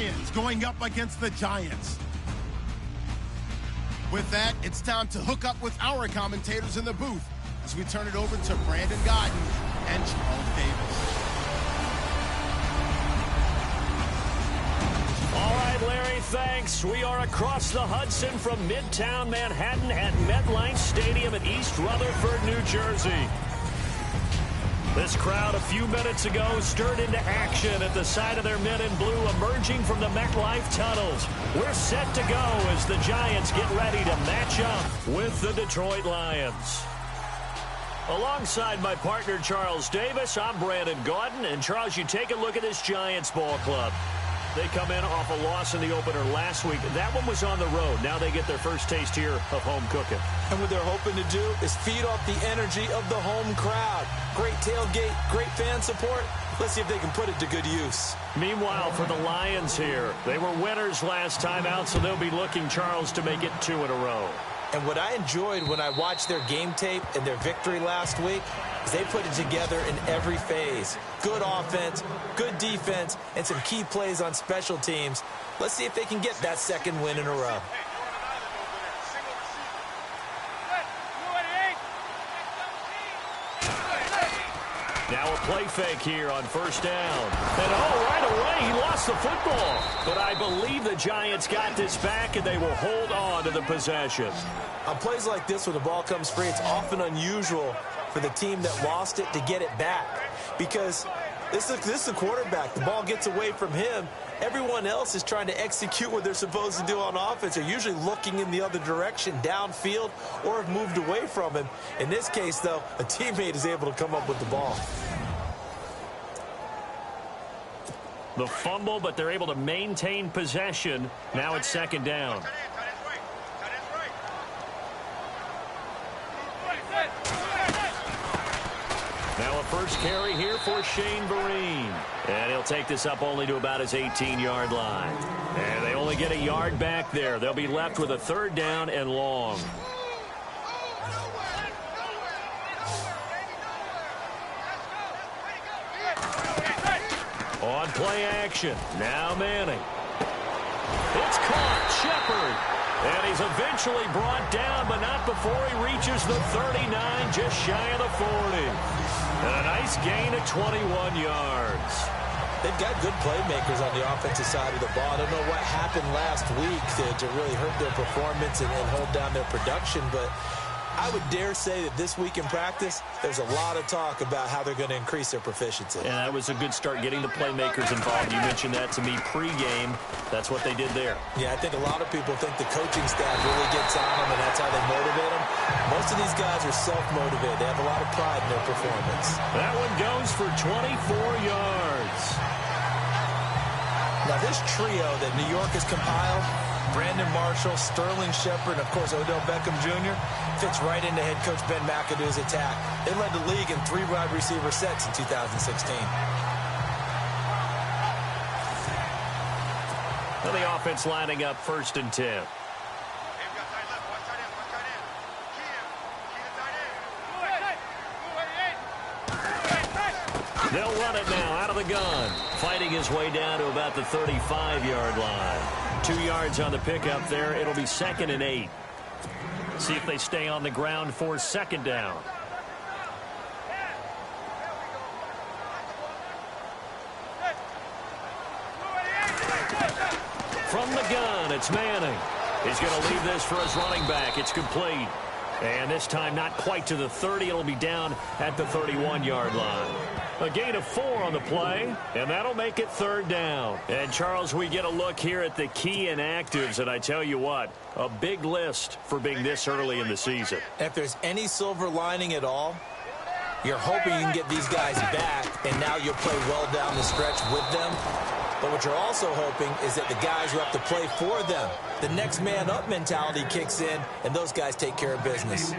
Lions going up against the Giants. With that, it's time to hook up with our commentators in the booth as we turn it over to Brandon Gaudin and Charles Davis. All right, Larry, thanks. We are across the Hudson from Midtown Manhattan at MetLife Stadium in East Rutherford, New Jersey. This crowd a few minutes ago stirred into action at the side of their men in blue emerging from the MetLife tunnels. We're set to go as the Giants get ready to match up with the Detroit Lions. Alongside my partner Charles Davis, I'm Brandon Gaudin. And Charles, you take a look at this Giants ball club. They come in off a loss in the opener last week. That one was on the road. Now they get their first taste here of home cooking. And what they're hoping to do is feed off the energy of the home crowd. Great tailgate, great fan support. Let's see if they can put it to good use. Meanwhile, for the Lions here, they were winners last time out, so they'll be looking, Charles, to make it 2 in a row. And what I enjoyed when I watched their game tape and their victory last week is they put it together in every phase. Good offense, good defense, and some key plays on special teams. Let's see if they can get that second win in a row. Now a play fake here on first down. And right away, he lost the football. But I believe the Giants got this back, and they will hold on to the possession. On plays like this, when the ball comes free, it's often unusual for the team that lost it to get it back. Because this is the quarterback. The ball gets away from him. Everyone else is trying to execute what they're supposed to do on offense. They're usually looking in the other direction, downfield, or have moved away from him. In this case, though, a teammate is able to come up with the ball. The fumble, but they're able to maintain possession. Now it's second down. Now a first carry here for Shane Vereen. And he'll take this up only to about his 18-yard line. And they only get a yard back there. They'll be left with a third down and long. On play action. Now Manning. It's caught. Shepard. And he's eventually brought down, but not before he reaches the 39, just shy of the 40. And a nice gain of 21 yards. They've got good playmakers on the offensive side of the ball. I don't know what happened last week to really hurt their performance and hold down their production, but I would dare say that this week in practice, there's a lot of talk about how they're going to increase their proficiency. And that was a good start getting the playmakers involved. You mentioned that to me pregame. That's what they did there. Yeah, I think a lot of people think the coaching staff really gets on them, and that's how they motivate them. Most of these guys are self-motivated. They have a lot of pride in their performance. That one goes for 24 yards. Now, this trio that New York has compiled, Brandon Marshall, Sterling Shepard, and, of course, Odell Beckham Jr., fits right into head coach Ben McAdoo's attack. They led the league in 3 wide receiver sets in 2016. Well, the offense lining up 1st and 10. They'll run it now out of the gun. Fighting his way down to about the 35-yard line. 2 yards on the pickup there. It'll be 2nd and 8. See if they stay on the ground for second down. From the gun, it's Manning. He's going to leave this for his running back. It's complete. And this time not quite to the 30. It'll be down at the 31-yard line. A gain of 4 on the play, and that'll make it 3rd down. And, Charles, we get a look here at the key inactives, and I tell you what, a big list for being this early in the season. If there's any silver lining at all, you're hoping you can get these guys back, and now you'll play well down the stretch with them. But what you're also hoping is that the guys who have to play for them, the next man up mentality kicks in, and those guys take care of business.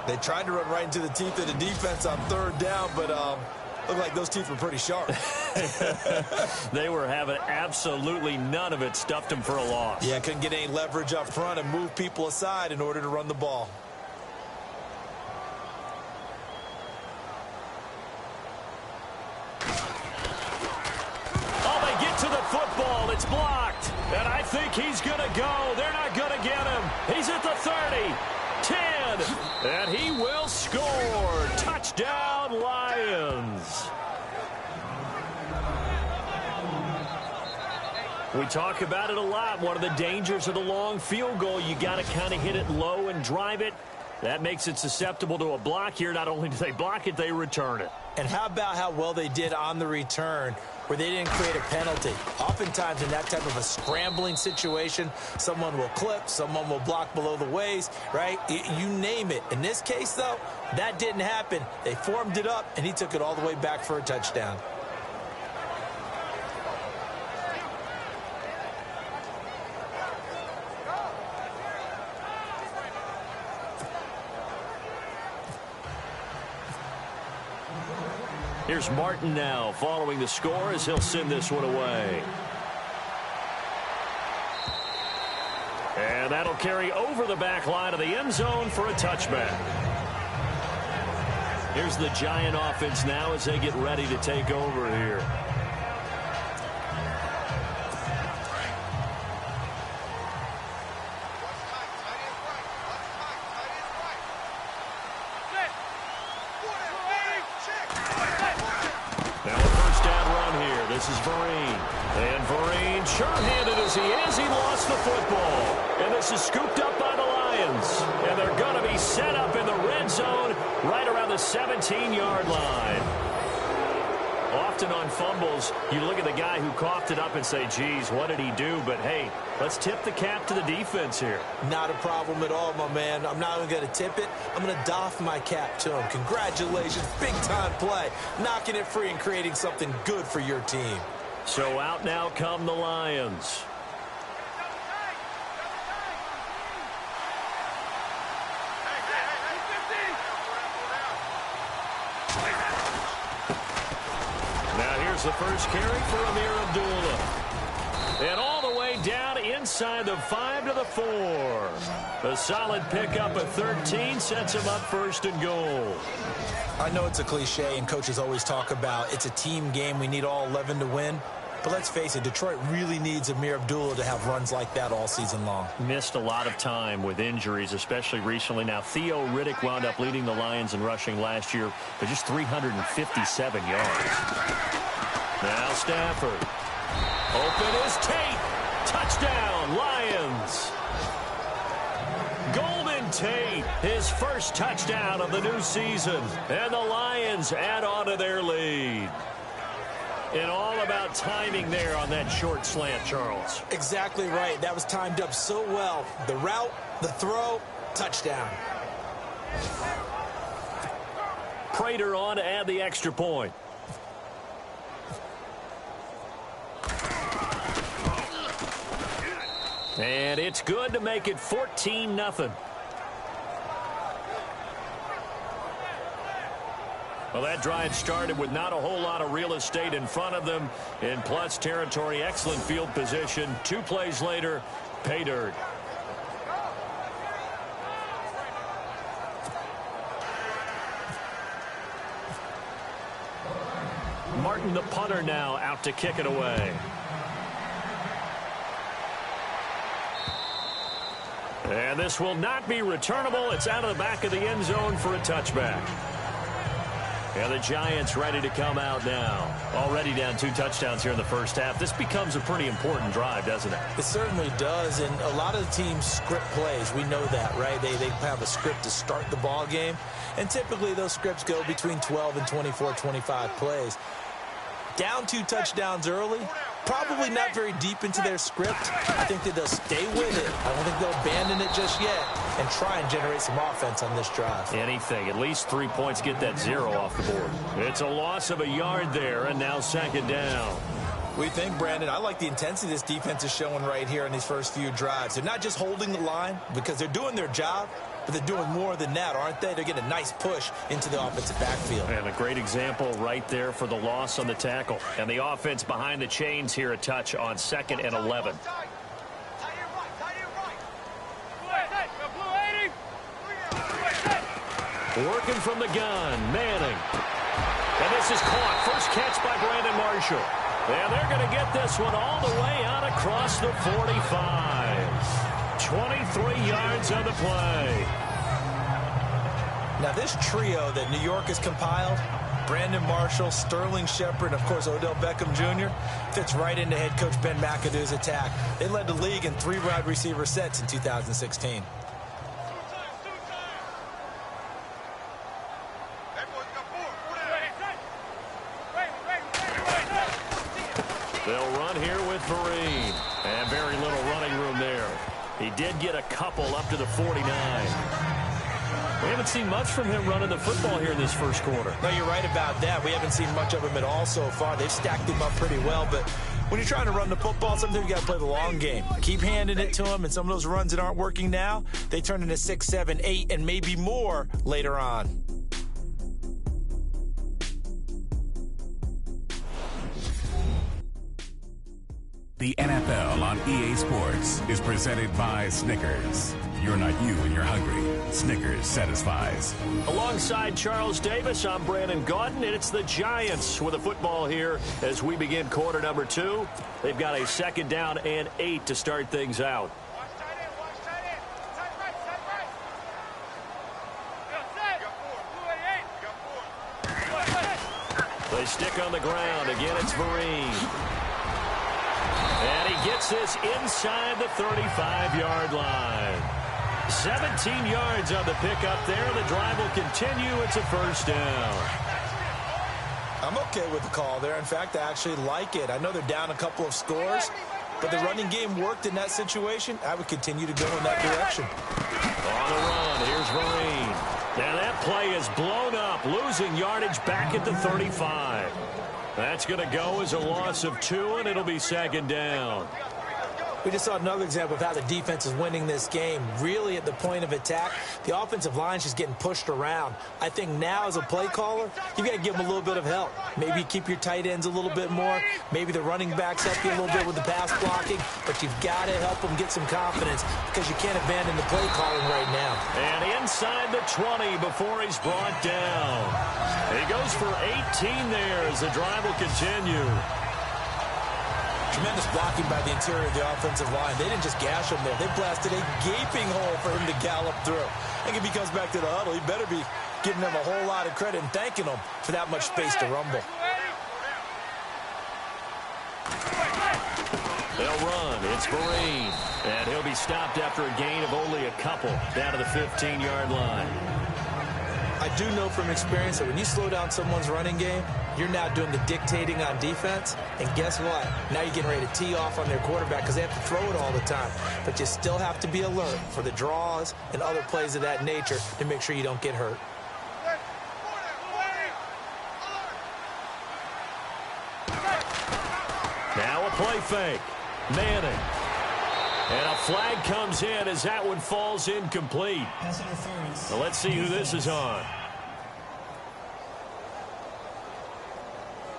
They tried to run right into the teeth of the defense on 3rd down, but looked like those teeth were pretty sharp. They were having absolutely none of it. Stuffed them for a loss. Yeah, couldn't get any leverage up front and move people aside in order to run the ball. Oh, they get to the football. It's blocked. And I think he's going to go. They're not going to get him. He's at the 30. 10. And he will score. Touchdown, Lions. We talk about it a lot. One of the dangers of the long field goal, you got to kind of hit it low and drive it. That makes it susceptible to a block here. Not only do they block it, they return it. And how about how well they did on the return, where they didn't create a penalty? Oftentimes in that type of a scrambling situation, someone will clip, someone will block below the waist, right? You name it. In this case, though, that didn't happen. They formed it up, and he took it all the way back for a touchdown. Here's Martin now following the score as he'll send this one away. And that'll carry over the back line of the end zone for a touchback. Here's the Giant offense now as they get ready to take over here. This is Vereen. And Vereen, sure-handed as he is, he lost the football. And this is scooped up by the Lions. And they're going to be set up in the red zone right around the 17-yard line. Often on fumbles, you look at the guy who coughed it up and say, geez, what did he do? But, hey, let's tip the cap to the defense here. Not a problem at all, my man. I'm not even going to tip it. I'm going to doff my cap to him. Congratulations. Big-time play. Knocking it free and creating something good for your team. So out now come the Lions. The first carry for Amir Abdullah. And all the way down inside the 5 to the 4. A solid pickup of 13 sets him up 1st and goal. I know it's a cliche and coaches always talk about it's a team game. We need all 11 to win. But let's face it, Detroit really needs Amir Abdullah to have runs like that all season long. Missed a lot of time with injuries, especially recently. Now, Theo Riddick wound up leading the Lions in rushing last year for just 357 yards. Now Stafford. Open is Tate. Touchdown, Lions. Golden Tate, his first touchdown of the new season. And the Lions add on to their lead. And all about timing there on that short slant, Charles. Exactly right. That was timed up so well. The route, the throw, touchdown. Prater on to add the extra point. And it's good to make it 14-0. Well, that drive started with not a whole lot of real estate in front of them. In plus territory, excellent field position. 2 plays later, pay dirt. Martin, the punter, now out to kick it away. And this will not be returnable. It's out of the back of the end zone for a touchback. And the Giants ready to come out now. Already down 2 touchdowns here in the first half. This becomes a pretty important drive, doesn't it? It certainly does. And a lot of the teams script plays. We know that, right? They have a script to start the ball game. And typically those scripts go between 12 and 24, 25 plays. Down 2 touchdowns early. Probably not very deep into their script. I think that they'll stay with it. I don't think they'll abandon it just yet and try and generate some offense on this drive. Anything. At least 3 points, get that 0 off the board. It's a loss of a yard there, and now 2nd down. What do you think, Brandon? I like the intensity this defense is showing right here in these first few drives. They're not just holding the line because they're doing their job, but they're doing more than that, aren't they? They're getting a nice push into the offensive backfield. And a great example right there for the loss on the tackle. And the offense behind the chains here, a touch on 2nd and 11. Working from the gun, Manning. And this is caught. First catch by Brandon Marshall. And they're going to get this one all the way out across the 45. 23 yards on the play. Now, this trio that New York has compiled, Brandon Marshall, Sterling Shepard, and, of course, Odell Beckham Jr., fits right into head coach Ben McAdoo's attack. They led the league in 3 wide receiver sets in 2016. They'll run here with Vereen. And very little running room there. He did get a couple up to the 49. We haven't seen much from him running the football here in this first quarter. No, you're right about that. We haven't seen much of him at all so far. They've stacked him up pretty well, but when you're trying to run the football, sometimes you got to play the long game. Keep handing it to him, and some of those runs that aren't working now, they turn into 6, 7, 8, and maybe more later on. The NFL on EA Sports is presented by Snickers. You're not you when you're hungry. Snickers satisfies. Alongside Charles Davis, I'm Brandon Gaudin, and it's the Giants with a football here as we begin quarter number 2. They've got a 2nd down and 8 to start things out. They stick on the ground. Again, it's Vereen. And he gets this inside the 35-yard line. 17 yards on the pickup there. The drive will continue. It's a 1st down. I'm okay with the call there. In fact, I actually like it. I know they're down a couple of scores, but the running game worked in that situation. I would continue to go in that direction. On the run, here's Vereen. Now that play is blown up, losing yardage back at the 35. That's going to go as a loss of 2, and it'll be 2nd down. We just saw another example of how the defense is winning this game. Really at the point of attack, the offensive line's just getting pushed around. I think now as a play caller, you've got to give them a little bit of help. Maybe keep your tight ends a little bit more. Maybe the running backs help you a little bit with the pass blocking. But you've got to help them get some confidence because you can't abandon the play calling right now. And inside the 20 before he's brought down. He goes for 18 there as the drive will continue. Tremendous blocking by the interior of the offensive line. They didn't just gash him there. They blasted a gaping hole for him to gallop through. I think if he comes back to the huddle, he better be giving them a whole lot of credit and thanking them for that much space to rumble. They'll run. It's Vereen. And he'll be stopped after a gain of only a couple down to the 15-yard line. I do know from experience that when you slow down someone's running game, you're now doing the dictating on defense. And guess what? Now you're getting ready to tee off on their quarterback because they have to throw it all the time. But you still have to be alert for the draws and other plays of that nature to make sure you don't get hurt. Now a play fake. Manning. And a flag comes in as that one falls incomplete. Now let's see who this is on.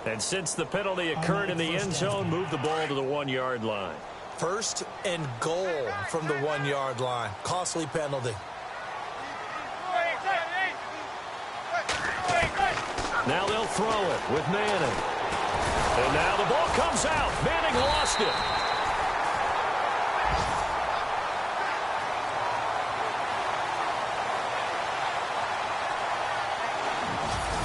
And since the penalty occurred in the end zone, move the ball to the 1-yard line. 1st and goal from the 1-yard line. Costly penalty. Now they'll throw it with Manning. And now the ball comes out. Manning lost it.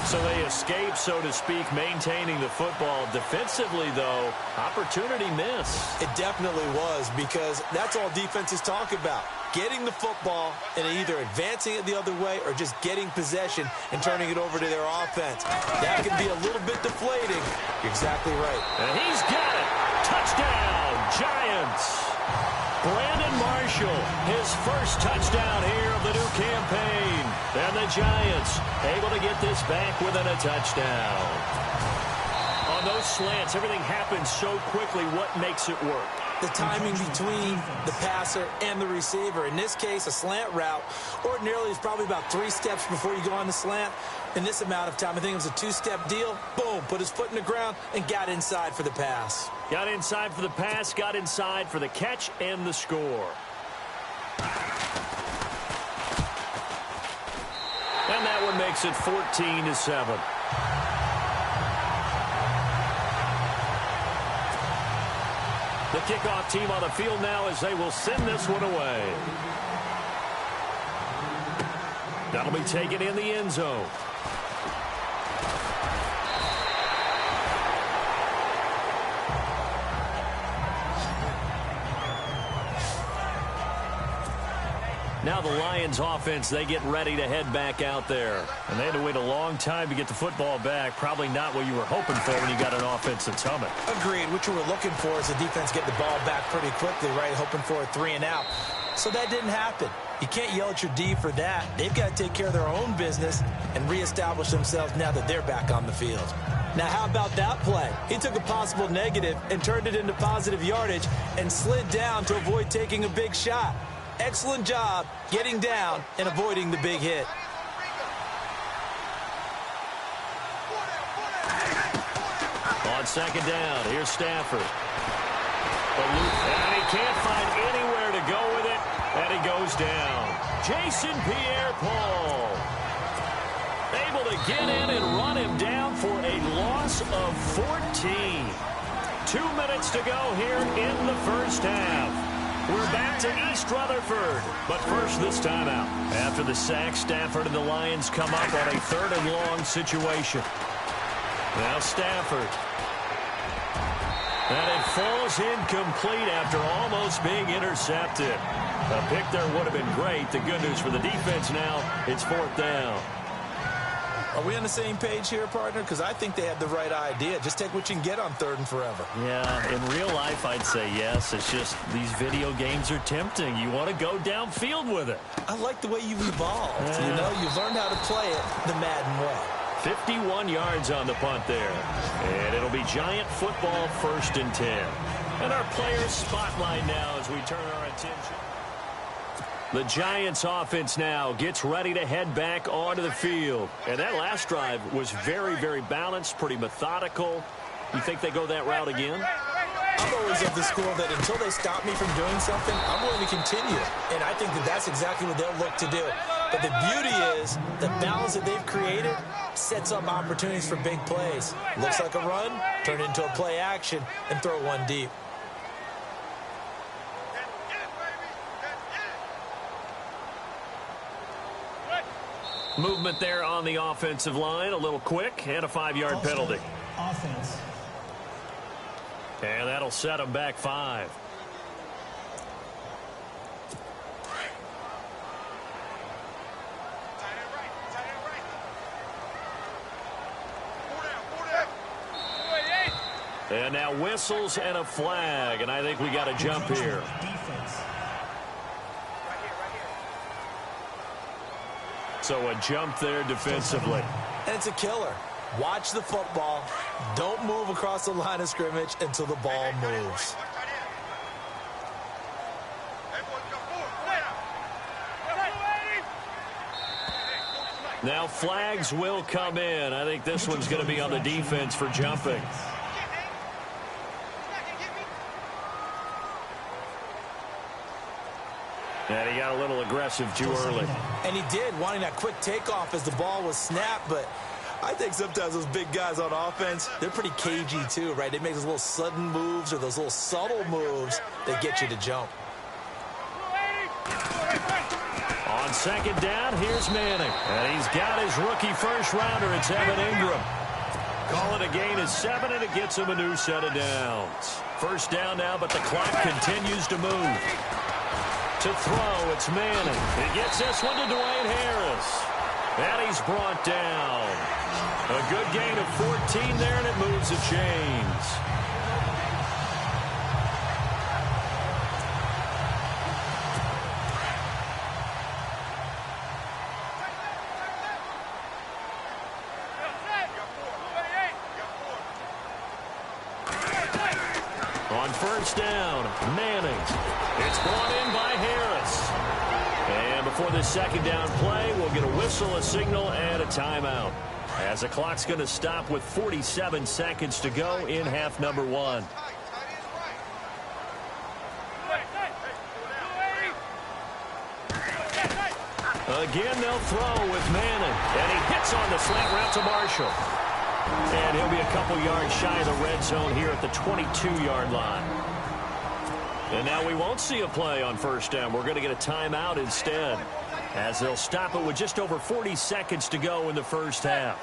So they escape, so to speak, maintaining the football. Defensively, though, opportunity miss. It definitely was because that's all defenses talk about. Getting the football and either advancing it the other way or just getting possession and turning it over to their offense. That can be a little bit deflating. You're exactly right. And he's got it. Touchdown, Giants. Brandon Marshall, his first touchdown here of the new campaign. And the Giants able to get this back within a touchdown. On those slants, everything happens so quickly. What makes it work? The timing between the passer and the receiver. In this case, a slant route ordinarily is probably about 3 steps before you go on the slant. In this amount of time, I think it was a 2-step deal. Boom, put his foot in the ground and got inside for the pass. Got inside for the pass, got inside for the catch and the score. And that one makes it 14-7. The kickoff team on the field now as they will send this one away. That'll be taken in the end zone. Now the Lions offense, they get ready to head back out there. And they had to wait a long time to get the football back. Probably not what you were hoping for when you got an offense that's humming. Agreed. What you were looking for is the defense get the ball back pretty quickly, right? Hoping for a 3 and out. So that didn't happen. You can't yell at your D for that. They've got to take care of their own business and reestablish themselves now that they're back on the field. Now, how about that play? He took a possible negative and turned it into positive yardage and slid down to avoid taking a big shot. Excellent job getting down and avoiding the big hit. On second down, here's Stafford. And he can't find anywhere to go with it, and he goes down. Jason Pierre-Paul able to get in and run him down for a loss of 14. 2 minutes to go here in the first half. We're back to East Rutherford, but first this timeout. After the sack, Stafford and the Lions come up on a 3rd and long situation. Now Stafford. And it falls incomplete after almost being intercepted. A pick there would have been great. The good news for the defense now, it's 4th down. Are we on the same page here, partner? Because I think they had the right idea. Just take what you can get on 3rd and forever. Yeah, in real life, I'd say yes. It's just these video games are tempting. You want to go downfield with it. I like the way you've evolved. You know, you've learned how to play it the Madden way. 51 yards on the punt there. And it'll be Giant football 1st and 10. And our players spotlight now as we turn our attention. The Giants offense now gets ready to head back onto the field. And that last drive was very, very balanced, pretty methodical. You think they go that route again? I'm always of the school that until they stop me from doing something, I'm willing to continue. And I think that that's exactly what they'll look to do. But the beauty is the balance that they've created sets up opportunities for big plays. Looks like a run, turn it into a play action, and throw one deep. Movement there on the offensive line, a little quick, and a 5-yard penalty. Offense. And that'll set them back 5. And now whistles and a flag, and I think we got a jump here. So a jump there defensively. And it's a killer. Watch the football. Don't move across the line of scrimmage until the ball moves. Now flags will come in. I think this one's going to be on the defense for jumping. And he got a little aggressive too early. And he did, wanting that quick takeoff as the ball was snapped. But I think sometimes those big guys on offense, they're pretty cagey too, right? They make those little sudden moves or those little subtle moves that get you to jump. On second down, here's Manning. And he's got his rookie first-rounder. It's Evan Ingram. Call it a gain of 7, and it gets him a new set of downs. First down now, but the clock continues to move. To throw, it's Manning. He gets this one to Dwayne Harris. And he's brought down. A good gain of 14 there, and it moves the chains. On first down, Manning. It's brought in by Harris. And before this second down play, we'll get a whistle, a signal, and a timeout. As the clock's going to stop with 47 seconds to go in half number 1. Again, they'll throw with Manning. And he hits on the slant route to Marshall. And he'll be a couple yards shy of the red zone here at the 22-yard line. And now we won't see a play on first down. We're going to get a timeout instead, as they'll stop it with just over 40 seconds to go in the first half.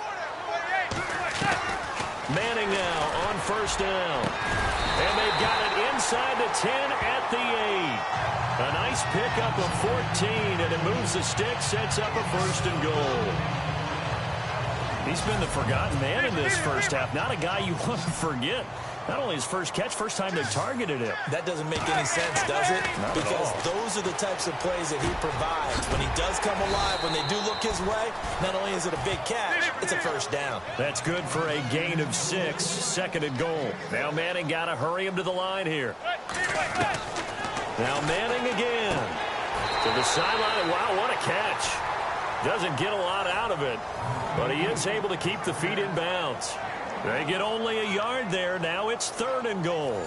Manning now on first down. And they've got it inside the 10 at the 8. A nice pickup of 14, and it moves the stick, sets up a first and goal. He's been the forgotten man in this first half. Not a guy you want to forget. Not only his first catch, first time they targeted him. That doesn't make any sense, does it? Not because at all. Those are the types of plays that he provides. When he does come alive, when they do look his way, not only is it a big catch, it's a first down. That's good for a gain of 6, second and goal. Now Manning got to hurry him to the line here. Now Manning again. To the sideline. Wow, what a catch. Doesn't get a lot out of it, but he is able to keep the feet in bounds. They get only a yard there. Now it's third and goal.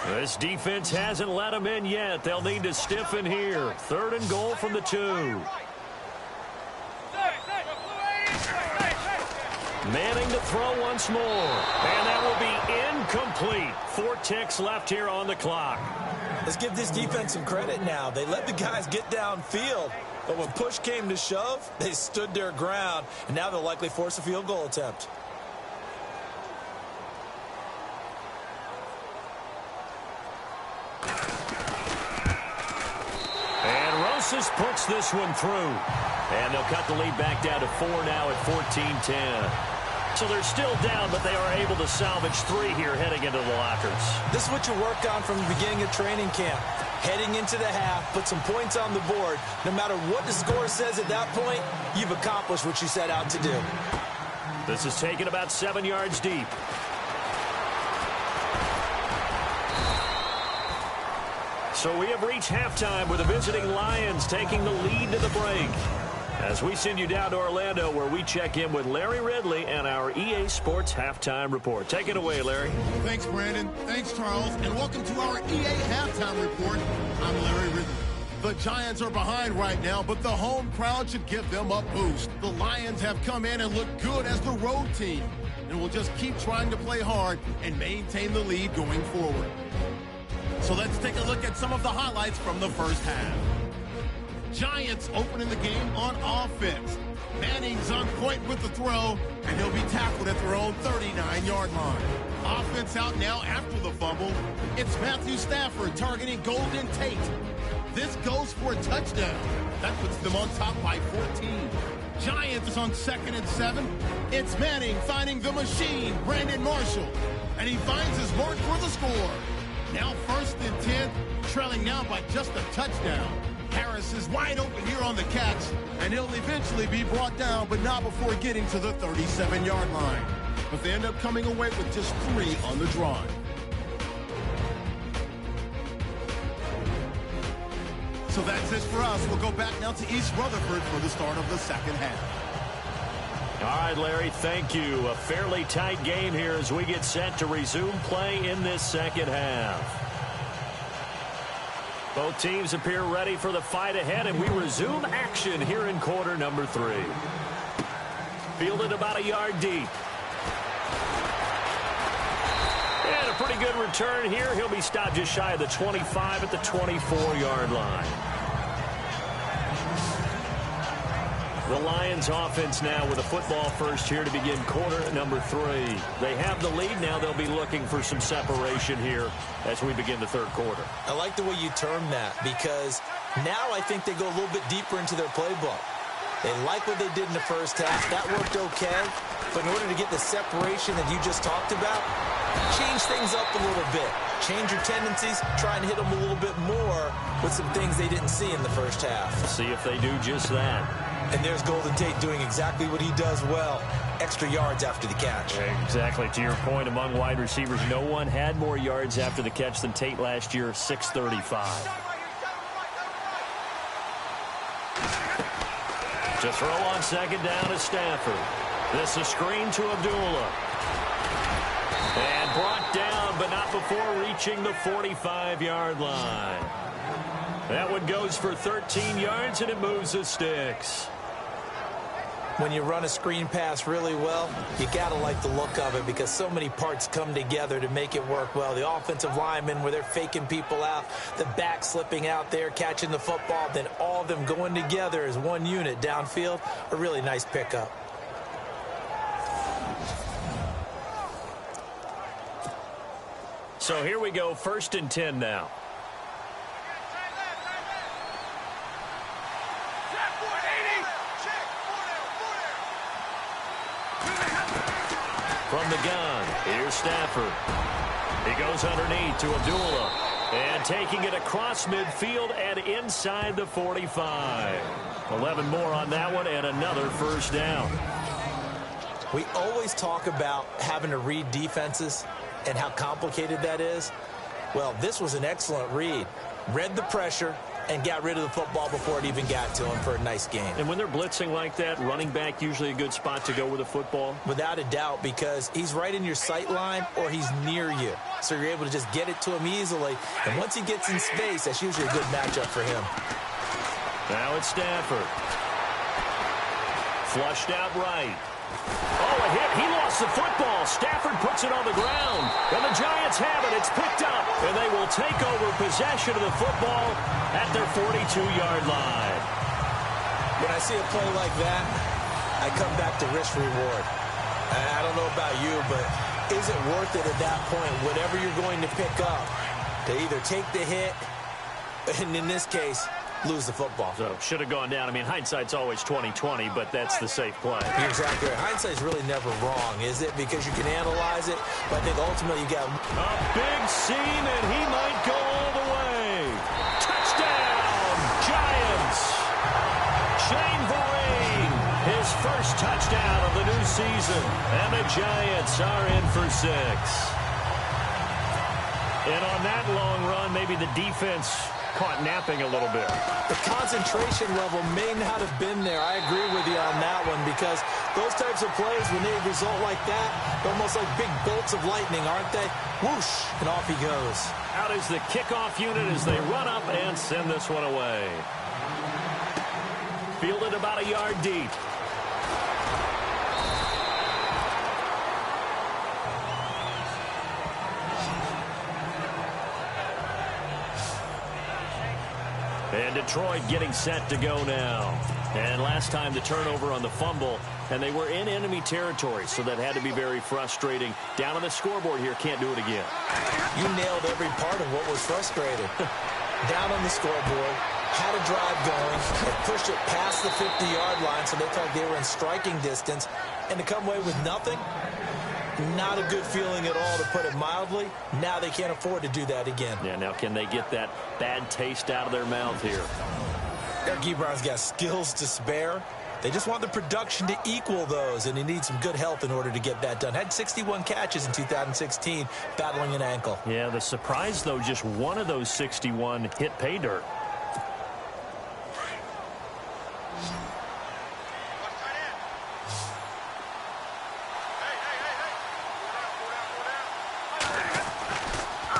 This defense hasn't let them in yet. They'll need to stiffen here. Third and goal from the 2. Manning to throw once more. And that will be incomplete. 4 ticks left here on the clock. Let's give this defense some credit now. They let the guys get downfield, but when push came to shove, they stood their ground, and now they'll likely force a field goal attempt. And Rosas puts this one through. And they'll cut the lead back down to 4 now at 14-10. So they're still down, but they are able to salvage 3 here heading into the lockers. This is what you work on from the beginning of training camp. Heading into the half, put some points on the board. No matter what the score says at that point, you've accomplished what you set out to do. This is taken about 7 yards deep. So we have reached halftime with the visiting Lions taking the lead to the break. As we send you down to Orlando, where we check in with Larry Ridley and our EA Sports Halftime Report. Take it away, Larry. Thanks, Brandon. Thanks, Charles. And welcome to our EA Halftime Report. I'm Larry Ridley. The Giants are behind right now, but the home crowd should give them a boost. The Lions have come in and looked good as the road team, and will just keep trying to play hard and maintain the lead going forward. So let's take a look at some of the highlights from the first half. Giants opening the game on offense. Manning's on point with the throw, and he'll be tackled at their own 39-yard line. Offense out now after the fumble. It's Matthew Stafford targeting Golden Tate. This goes for a touchdown. That puts them on top by 14. Giants on 2nd and 7. It's Manning finding the machine, Brandon Marshall. And he finds his mark for the score. Now 1st and 10, trailing now by just a touchdown. Harris is wide open here on the catch, and he'll eventually be brought down, but not before getting to the 37-yard line. But they end up coming away with just 3 on the drive. So that's it for us. We'll go back now to East Rutherford for the start of the second half. All right, Larry, thank you. A fairly tight game here as we get set to resume play in this second half. Both teams appear ready for the fight ahead, and we resume action here in quarter number 3. Fielded about a yard deep. And a pretty good return here. He'll be stopped just shy of the 25 at the 24-yard line. The Lions offense now with a football first here to begin quarter number 3. They have the lead. Now they'll be looking for some separation here as we begin the third quarter. I like the way you term that, because now I think they go a little bit deeper into their playbook. They like what they did in the first half. That worked okay. But in order to get the separation that you just talked about, change things up a little bit. Change your tendencies. Try and hit them a little bit more with some things they didn't see in the first half. See if they do just that. And there's Golden Tate doing exactly what he does well. Extra yards after the catch. Exactly. To your point, among wide receivers, no one had more yards after the catch than Tate last year, 635. To throw on second down is Stafford. This is screen to Abdullah. And brought down, but not before reaching the 45-yard line. That one goes for 13 yards, and it moves the sticks. When you run a screen pass really well, you got to like the look of it because so many parts come together to make it work well. The offensive linemen, where they're faking people out, the back slipping out there, catching the football, then all of them going together as one unit downfield, a really nice pickup. So here we go, 1st and 10 now. From the gun, here's Stafford. He goes underneath to Abdullah. And taking it across midfield and inside the 45. 11 more on that one and another first down. We always talk about having to read defenses and how complicated that is. Well, this was an excellent read. Read the pressure and got rid of the football before it even got to him for a nice game. And when they're blitzing like that, running back usually a good spot to go with the football? Without a doubt, because he's right in your sight line or he's near you. So you're able to just get it to him easily. And once he gets in space, that's usually a good matchup for him. Now it's Stafford. Flushed out right. Oh, a hit. He lost the football. Stafford puts it on the ground. And the Giants have it. It's picked up. And they will take over possession of the football at their 42-yard line. When I see a play like that, I come back to risk reward. I don't know about you, but is it worth it at that point, whatever you're going to pick up, to either take the hit, and in this case, lose the football? So should have gone down. I mean, hindsight's always 20/20, but that's the safe play. You're exactly right. Hindsight's really never wrong, is it? Because you can analyze it, but I think ultimately you got a big seam, and he might go all the way. Touchdown, Giants! Shane Vereen, his first touchdown of the new season, and the Giants are in for 6. And on that long run, maybe the defense caught napping a little bit. The concentration level may not have been there. I agree with you on that one, because those types of plays, when they result like that, they're almost like big bolts of lightning, aren't they? Whoosh, and off he goes. Out is the kickoff unit as they run up and send this one away. Fielded about a yard deep. And Detroit getting set to go now. And last time the turnover on the fumble, and they were in enemy territory, so that had to be very frustrating. Down on the scoreboard here, can't do it again. You nailed every part of what was frustrating. Down on the scoreboard, had a drive going, and pushed it past the 50-yard line, so they felt like they were in striking distance, and to come away with nothing, not a good feeling at all, to put it mildly. Now they can't afford to do that again. Yeah, now can they get that bad taste out of their mouth here? Eric Ebron's got skills to spare. They just want the production to equal those, and he needs some good health in order to get that done. Had 61 catches in 2016, battling an ankle. Yeah, the surprise, though, just one of those 61 hit pay dirt.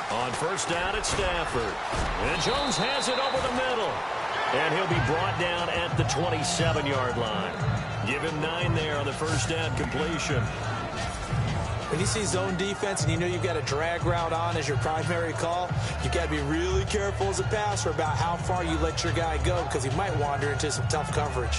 On first down at Stafford. And Jones has it over the middle. And he'll be brought down at the 27-yard line. Give him 9 there on the first down completion. When you see zone defense and you know you've got a drag route on as your primary call, you've got to be really careful as a passer about how far you let your guy go, because he might wander into some tough coverage.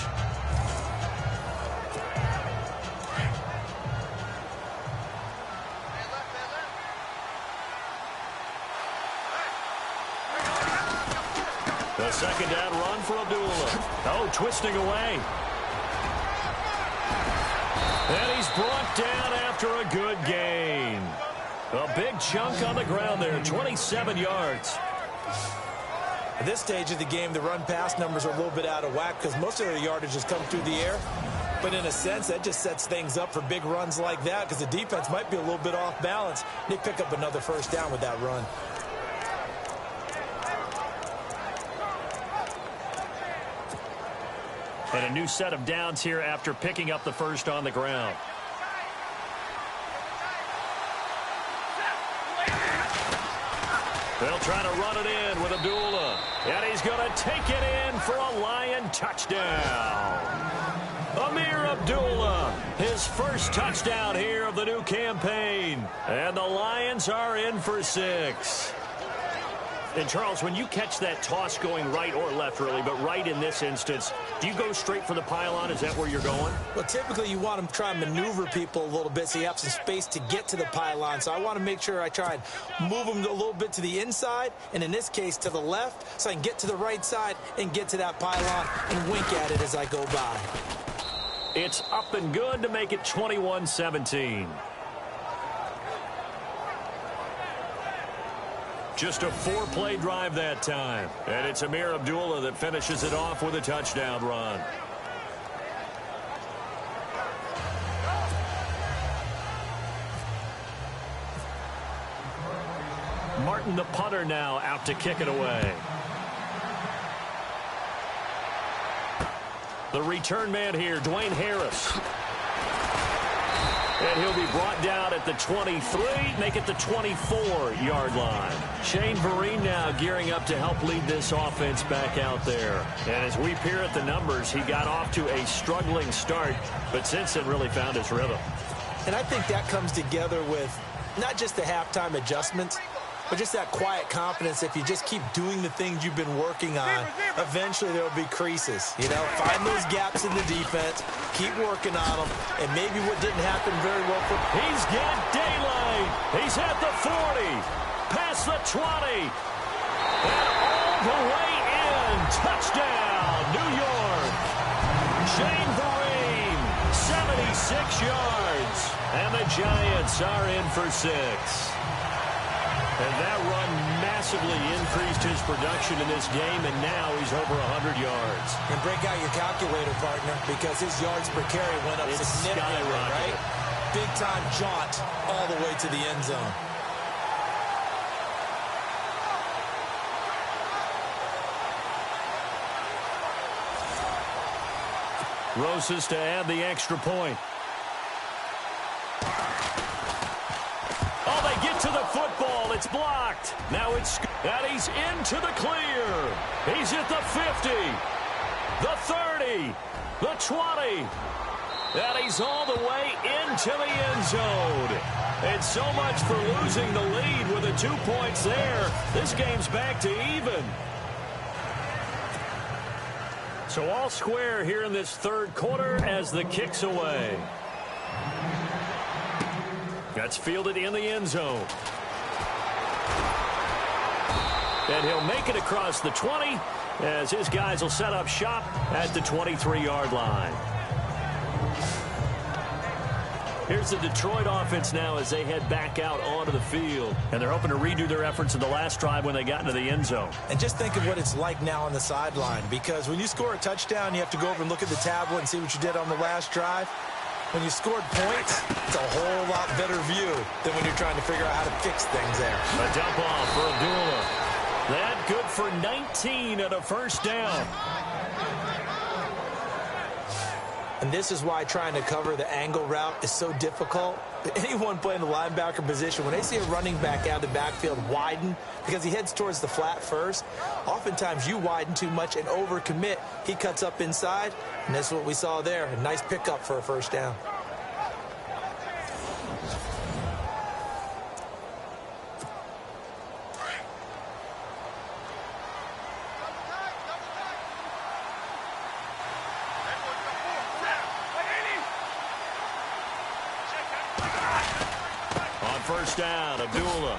The second down run for Abdullah. Oh, twisting away. And he's brought down after a good gain. A big chunk on the ground there, 27 yards. At this stage of the game, the run-pass numbers are a little bit out of whack because most of their yardage has come through the air. But in a sense, that just sets things up for big runs like that, because the defense might be a little bit off balance. They pick up another first down with that run. And a new set of downs here after picking up the first on the ground. They'll try to run it in with Abdullah. And he's going to take it in for a Lion touchdown. Ameer Abdullah, his first touchdown here of the new campaign. And the Lions are in for 6. And, Charles, when you catch that toss going right or left, really, but right in this instance, do you go straight for the pylon? Is that where you're going? Well, typically you want to try and maneuver people a little bit so you have some space to get to the pylon. So I want to make sure I try and move them a little bit to the inside, and in this case to the left, so I can get to the right side and get to that pylon and wink at it as I go by. It's up and good to make it 21-17. Just a 4-play drive that time. And it's Ameer Abdullah that finishes it off with a touchdown run. Martin, the punter, now out to kick it away. The return man here, Dwayne Harris. And he'll be brought down at the 23, make it the 24-yard line. Shane Vereen now gearing up to help lead this offense back out there. And as we peer at the numbers, he got off to a struggling start, but since then really found his rhythm. And I think that comes together with not just the halftime adjustments, but just that quiet confidence. If you just keep doing the things you've been working on, eventually there will be creases. You know, find those gaps in the defense, keep working on them, and maybe what didn't happen very well for... He's got daylight. He's at the 40, past the 20, and all the way in. Touchdown, New York. Shane Vereen, 76 yards, and the Giants are in for 6. And that run massively increased his production in this game, and now he's over 100 yards. And break out your calculator, partner, because his yards per carry went up significantly, right? Big-time jaunt all the way to the end zone. Rosas to add the extra point. To the football, it's blocked. Now it's, and he's into the clear. He's at the 50, the 30, the 20, and he's all the way into the end zone. And so much for losing the lead with the 2 points there. This game's back to even. So all square here in this third quarter as the kick's away. That's fielded in the end zone. And he'll make it across the 20 as his guys will set up shop at the 23-yard line. Here's the Detroit offense now as they head back out onto the field. And they're hoping to redo their efforts in the last drive when they got into the end zone. And just think of what it's like now on the sideline, because when you score a touchdown, you have to go over and look at the tablet and see what you did on the last drive. When you scored points, it's a whole lot better view than when you're trying to figure out how to fix things there. A dump off for Abdullah. That good for 19 at a first down. And this is why trying to cover the angle route is so difficult. Anyone playing the linebacker position, when they see a running back out of the backfield widen because he heads towards the flat first, oftentimes you widen too much and overcommit. He cuts up inside, and that's what we saw there. A nice pickup for a first down. First down, Abdullah.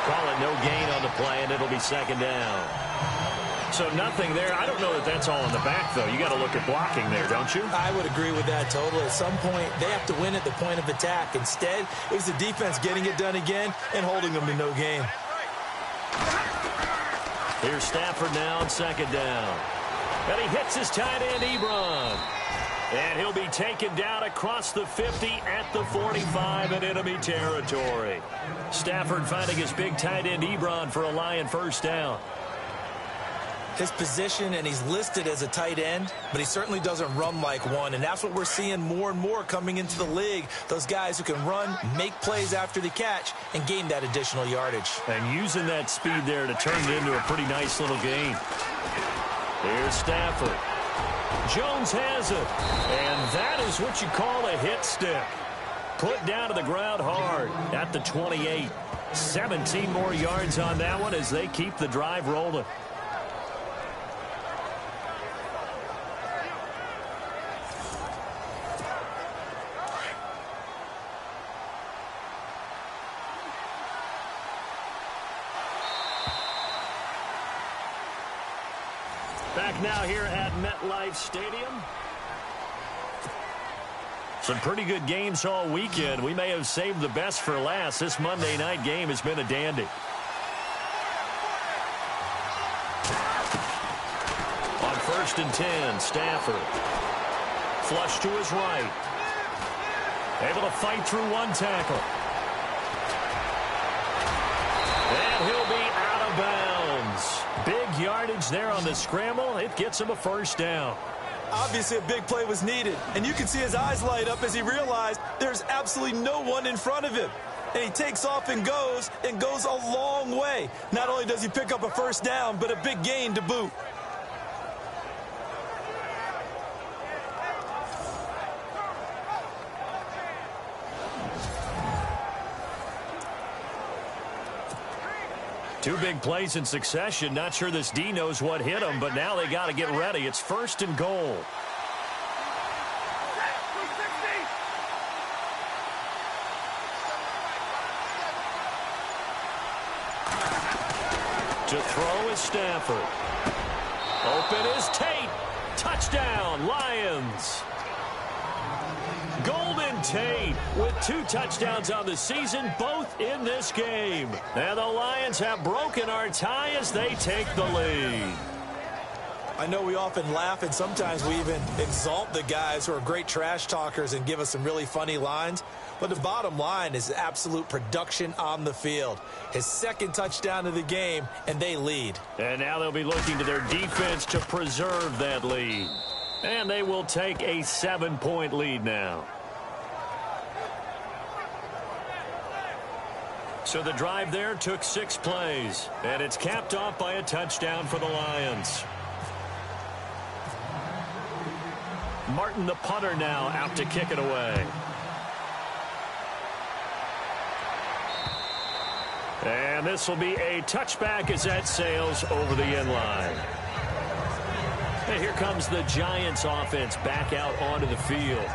Call it no gain on the play, and it'll be second down. So nothing there. I don't know that that's all in the back, though. You got to look at blocking there, don't you? I would agree with that totally. At some point, they have to win at the point of attack. Instead, it was the defense getting it done again and holding them to no gain. Here's Stafford now on second down. And he hits his tight end, Ebron. And he'll be taken down across the 50 at the 45 in enemy territory. Stafford finding his big tight end, Ebron, for a Lion first down. His position, and he's listed as a tight end, but he certainly doesn't run like one, and that's what we're seeing more and more coming into the league. Those guys who can run, make plays after the catch, and gain that additional yardage. And using that speed there to turn it into a pretty nice little gain. Here's Stafford. Jones has it. And that is what you call a hit stick. Put down to the ground hard at the 28. 17 more yards on that one as they keep the drive rolling. Back now here at MetLife Stadium. Some pretty good games all weekend. We may have saved the best for last. This Monday night game has been a dandy. On 1st and 10, Stafford. Flush to his right. Able to fight through one tackle. And he'll be out of bounds. Big yardage there on the scramble. It gets him a first down. Obviously, a big play was needed, and you can see his eyes light up as he realized there's absolutely no one in front of him. And he takes off and goes a long way. Not only does he pick up a first down, but a big gain to boot. Two big plays in succession. Not sure this D knows what hit him, but now they got to get ready. It's 1st and goal. To throw is Stafford. Open is Tate. Touchdown, Lions. Golden Tate with 2 touchdowns on the season, both in this game. And the Lions have broken our tie as they take the lead. I know we often laugh and sometimes we even exalt the guys who are great trash talkers and give us some really funny lines. But the bottom line is absolute production on the field. His 2nd touchdown of the game, and they lead. And now they'll be looking to their defense to preserve that lead. And they will take a 7-point lead now. So the drive there took 6 plays. And it's capped off by a touchdown for the Lions. Martin, the punter, now out to kick it away. And this will be a touchback as that sails over the end line. And here comes the Giants offense back out onto the field.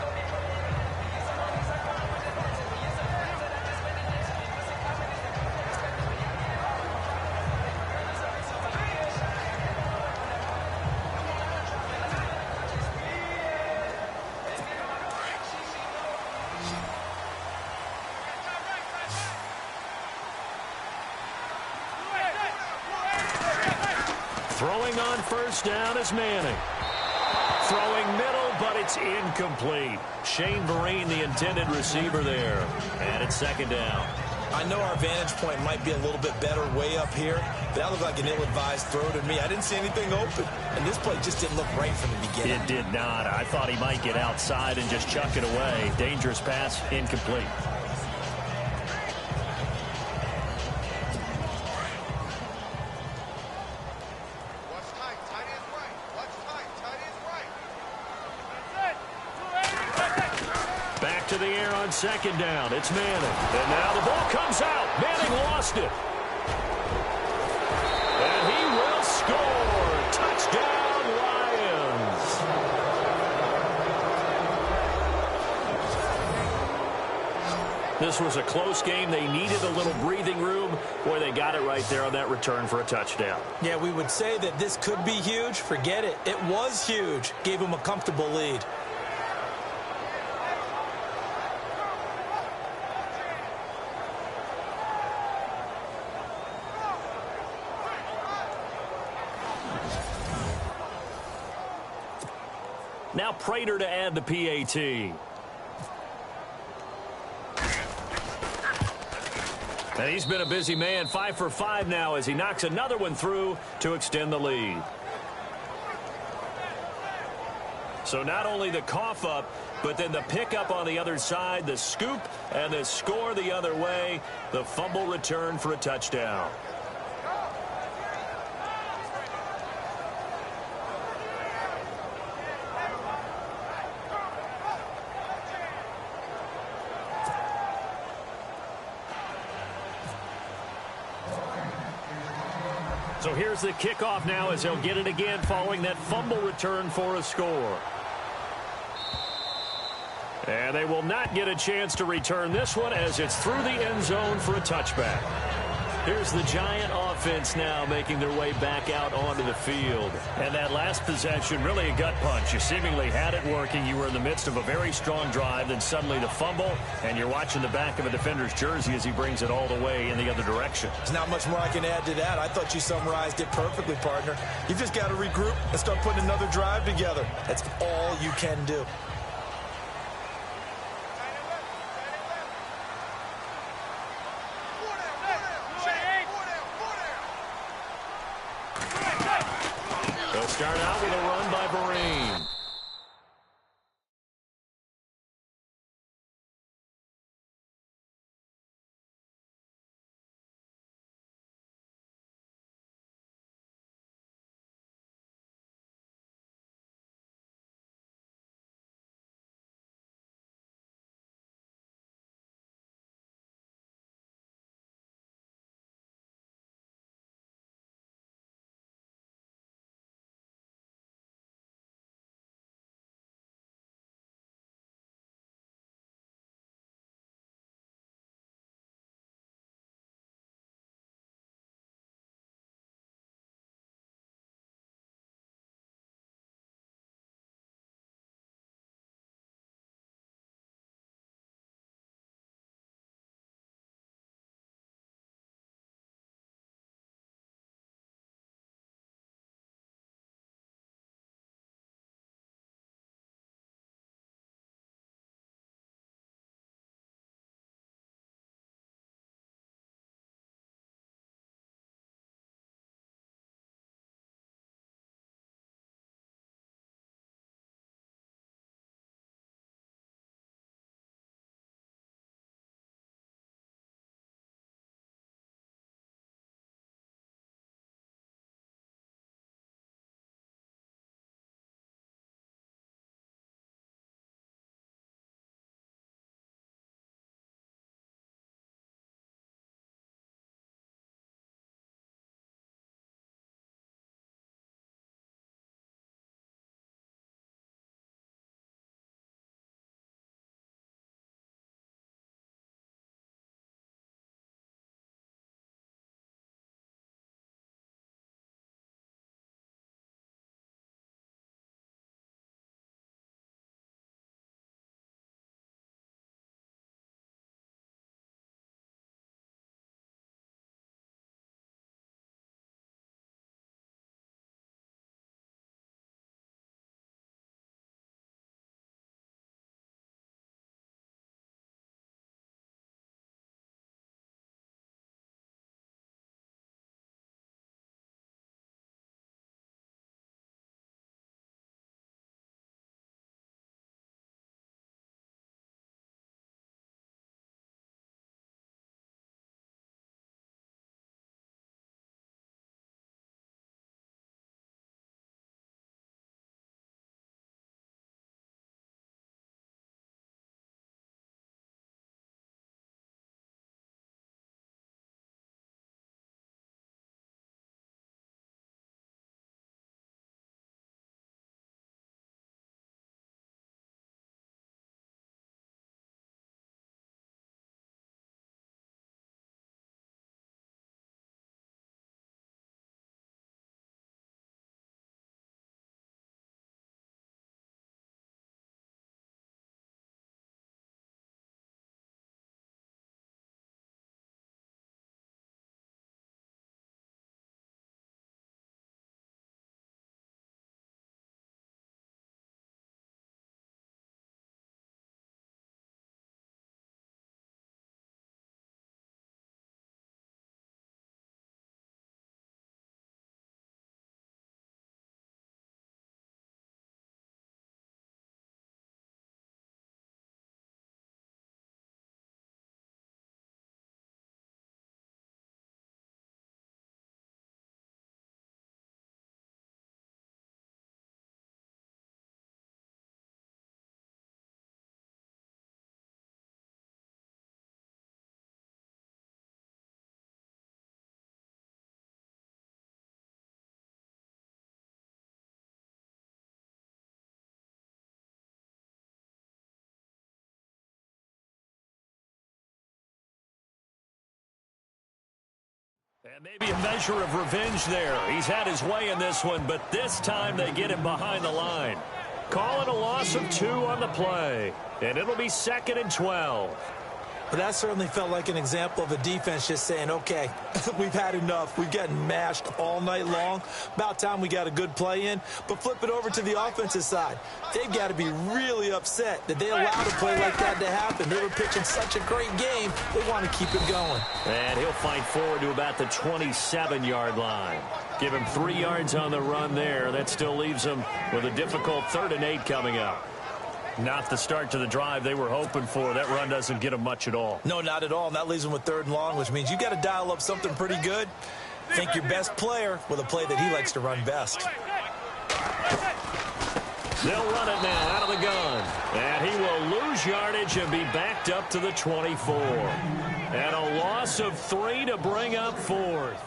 Throwing on first down is Manning. Throwing middle, but it's incomplete. Shane Vereen, the intended receiver there. And it's 2nd down. I know our vantage point might be a little bit better way up here, but that looked like an ill-advised throw to me. I didn't see anything open, and this play just didn't look right from the beginning. It did not. I thought he might get outside and just chuck it away. Dangerous pass, incomplete. To the air on 2nd down. It's Manning. And now the ball comes out. Manning lost it. And he will score. Touchdown, Lions. This was a close game. They needed a little breathing room. Boy, they got it right there on that return for a touchdown. Yeah, we would say that this could be huge. Forget it. It was huge. Gave him a comfortable lead. Now Prater to add the PAT. And he's been a busy man, 5 for 5 now as he knocks another one through to extend the lead. So not only the cough up, but then the pickup on the other side, the scoop, and the score the other way. The fumble return for a touchdown. So here's the kickoff now as they'll get it again following that fumble return for a score. And they will not get a chance to return this one as it's through the end zone for a touchback. Here's the Giant offense now making their way back out onto the field. And that last possession, really a gut punch. You seemingly had it working. You were in the midst of a very strong drive, then suddenly the fumble, and you're watching the back of a defender's jersey as he brings it all the way in the other direction. There's not much more I can add to that. I thought you summarized it perfectly, partner. You just got to regroup and start putting another drive together. That's all you can do. They'll start out with a run by Vereen. And maybe a measure of revenge there. He's had his way in this one, but this time they get him behind the line. Call it a loss of 2 on the play, and it'll be 2nd and 12. But that certainly felt like an example of a defense just saying, okay, we've had enough. We've gotten mashed all night long. About time we got a good play in. But flip it over to the offensive side. They've got to be really upset that they allowed a play like that to happen. They were pitching such a great game. They want to keep it going. And he'll fight forward to about the 27-yard line. Give him 3 yards on the run there. That still leaves him with a difficult 3rd and 8 coming up. Not the start to the drive they were hoping for. That run doesn't get them much at all. No, not at all. And that leaves them with 3rd and long, which means you got to dial up something pretty good. Think your best player with a play that he likes to run best. They'll run it now out of the gun. And he will lose yardage and be backed up to the 24. And a loss of 3 to bring up 4th.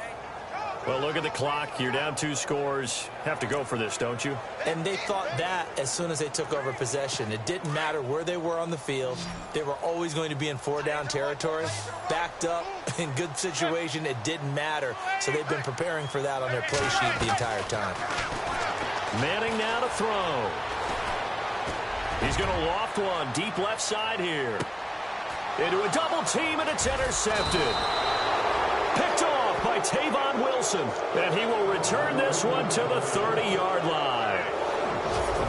Well, look at the clock. You're down 2 scores. Have to go for this, don't you? And they thought that as soon as they took over possession. It didn't matter where they were on the field. They were always going to be in 4-down territory. Backed up, in good situation, it didn't matter. So they've been preparing for that on their play sheet the entire time. Manning now to throw. He's going to loft one deep left side here. Into a double team, and it's intercepted. Picked off by Tavon Wilson, and he will return this one to the 30-yard line.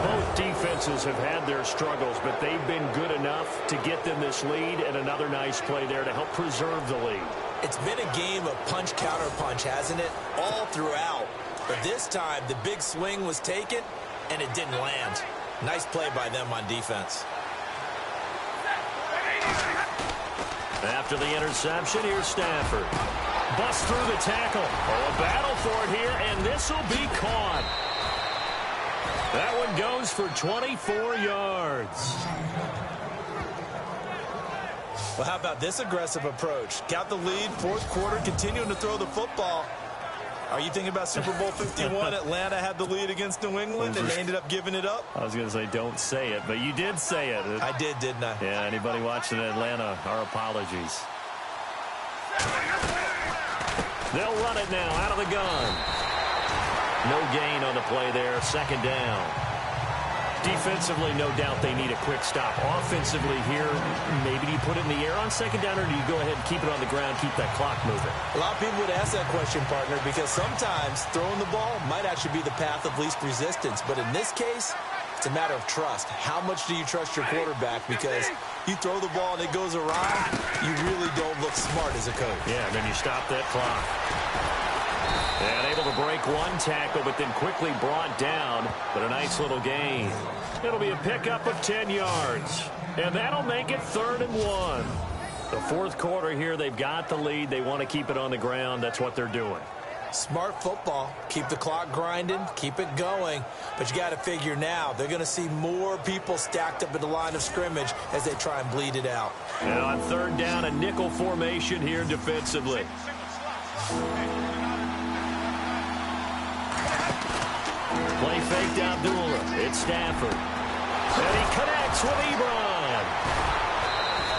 Both defenses have had their struggles, but they've been good enough to get them this lead, and another nice play there to help preserve the lead. It's been a game of punch-counter-punch, hasn't it? All throughout. But this time, the big swing was taken, and it didn't land. Nice play by them on defense. After the interception, here's Stafford. Bust through the tackle. Oh, a battle for it here, and this will be caught. That one goes for 24 yards. Well, how about this aggressive approach? Got the lead, 4th quarter, continuing to throw the football. Are you thinking about Super Bowl 51? Atlanta had the lead against New England, and they ended up giving it up? I was going to say don't say it, but you did say it. I did, didn't I? Yeah, anybody watching Atlanta, our apologies. They'll run it now out of the gun. No gain on the play there, 2nd down. Defensively, no doubt they need a quick stop. Offensively here, maybe do you put it in the air on 2nd down, or do you go ahead and keep it on the ground, keep that clock moving? A lot of people would ask that question, partner, because sometimes throwing the ball might actually be the path of least resistance. But in this case, it's a matter of trust. How much do you trust your quarterback? Because you throw the ball and it goes around, you really don't look smart as a coach. Yeah, and then you stop that clock. And able to break one tackle, but then quickly brought down. But a nice little gain. It'll be a pickup of 10 yards. And that'll make it 3rd and 1. The 4th quarter here, they've got the lead. They want to keep it on the ground. That's what they're doing. Smart football. Keep the clock grinding. Keep it going. But you got to figure now, they're going to see more people stacked up at the line of scrimmage as they try and bleed it out. And on 3rd down, a nickel formation here defensively. Play faked Abdullah. It's Stafford. And he connects with Ebron.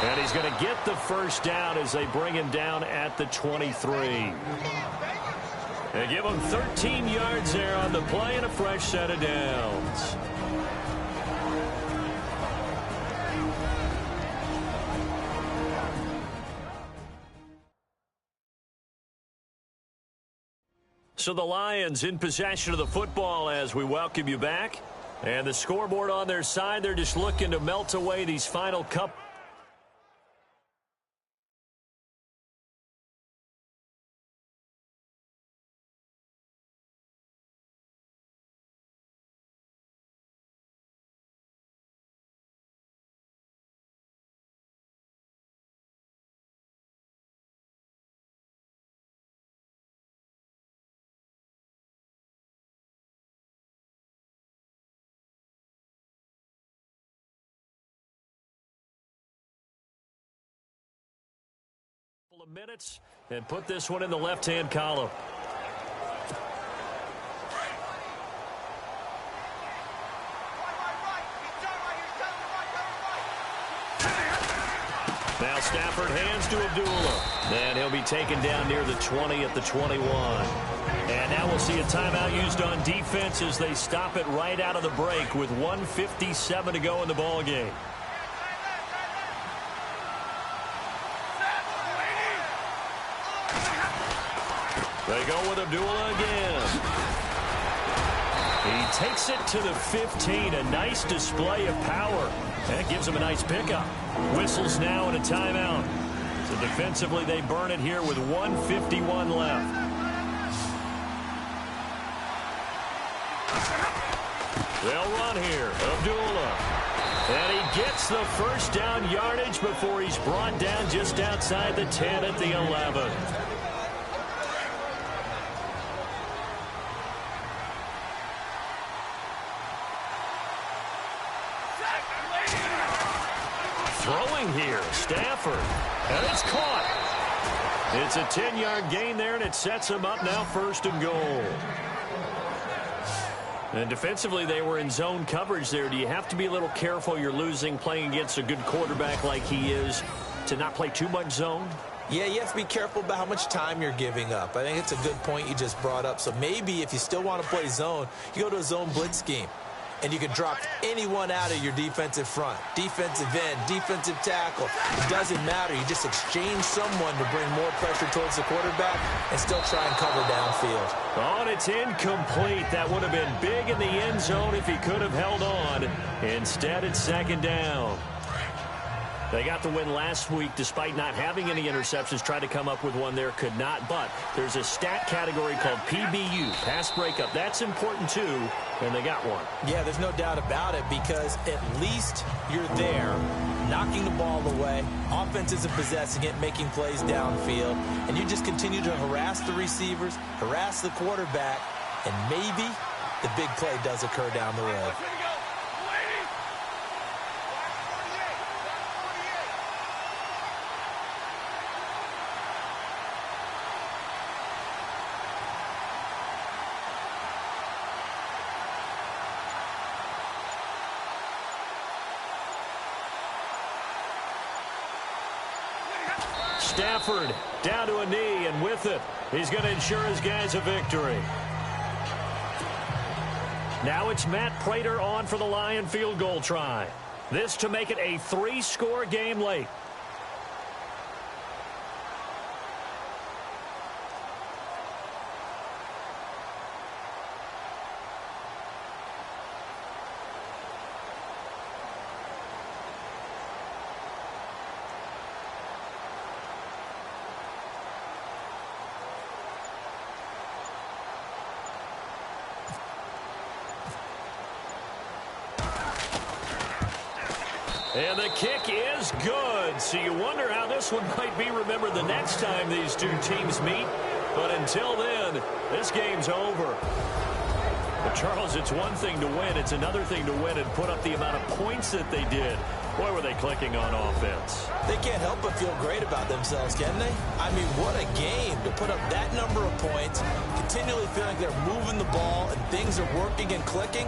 And he's going to get the 1st down as they bring him down at the 23. They give him 13 yards there on the play and a fresh set of downs. So the Lions in possession of the football as we welcome you back. And the scoreboard on their side, they're just looking to melt away these final couple. Of minutes and put this one in the left-hand column. Now Stafford hands to Abdullah. And he'll be taken down near the 20 at the 21. And now we'll see a timeout used on defense as they stop it right out of the break with 1:57 to go in the ball game. They go with Abdullah again. He takes it to the 15. A nice display of power. That gives him a nice pickup. Whistles now and a timeout. So defensively, they burn it here with 1:51 left. They'll run here. Abdullah. And he gets the first down yardage before he's brought down just outside the 10 at the 11. Throwing here, Stafford, and it's caught. It's a 10-yard gain there, and it sets him up now 1st and goal. And defensively, they were in zone coverage there. Do you have to be a little careful? You're losing playing against a good quarterback like he is to not play too much zone? Yeah, you have to be careful about how much time you're giving up. I think it's a good point you just brought up. So maybe if you still want to play zone, you go to a zone blitz scheme. And you can drop anyone out of your defensive front. Defensive end, defensive tackle. It doesn't matter. You just exchange someone to bring more pressure towards the quarterback and still try and cover downfield. Oh, and it's incomplete. That would have been big in the end zone if he could have held on. Instead, it's 2nd down. They got the win last week despite not having any interceptions. Tried to come up with one there, could not. But there's a stat category called PBU, pass breakup. That's important too, and they got one. Yeah, there's no doubt about it because at least you're there, knocking the ball away. Offense isn't possessing it, making plays downfield. And you just continue to harass the receivers, harass the quarterback, and maybe the big play does occur down the road. Stafford down to a knee, and with it, he's going to ensure his guys a victory. Now it's Matt Prater on for the Lion field goal try. This to make it a 3-score game late. And the kick is good. So you wonder how this one might be remembered the next time these two teams meet. But until then, this game's over. But Charles, it's one thing to win. It's another thing to win and put up the amount of points that they did. Boy, were they clicking on offense. They can't help but feel great about themselves, can they? I mean, what a game to put up that number of points, continually feeling they're moving the ball and things are working and clicking.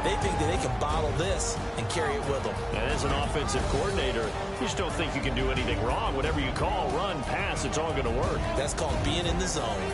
They think that they can bottle this and carry it with them. And as an offensive coordinator, you just don't think you can do anything wrong. Whatever you call, run, pass, it's all going to work. That's called being in the zone.